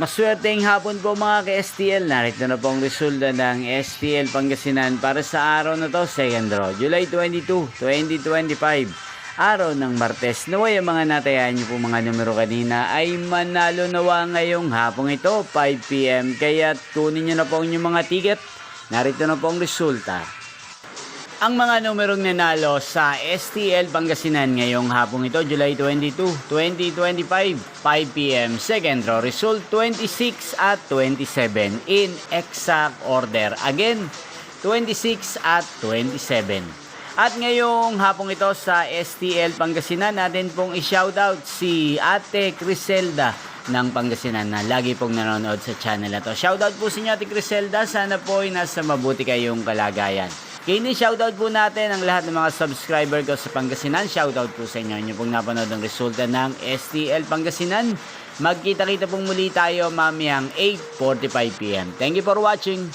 Maswerteng hapon po mga ka-STL. Narito na po ang resulta ng STL Pangasinan para sa araw na to, second draw, July 22, 2025. Araw ng Martes. Naway ang mga natayaan niyo po mga numero kanina ay manalo nawa ngayong hapong ito, 5 PM. Kaya kunin niyo na po ang inyong mga ticket. Narito na po ang resulta. Ang mga numerong nanalo sa STL Pangasinan ngayong hapong ito, July 22, 2025, 5 PM. Second draw, result 26 at 27 in exact order. Again, 26 at 27. At ngayong hapong ito sa STL Pangasinan, natin pong i-shoutout si Ate Criselda ng Pangasinan na lagi pong nanonood sa channel na to. Shoutout po sa inyo Ate Criselda, sana po ay nasa mabuti kayong kalagayan. Kini shoutout po natin ang lahat ng mga subscriber ko sa Pangasinan. Shoutout po sa inyo. Inyo pong napanood ang resulta ng STL Pangasinan. Magkita-kita pong muli tayo mamayang 8:45 PM. Thank you for watching.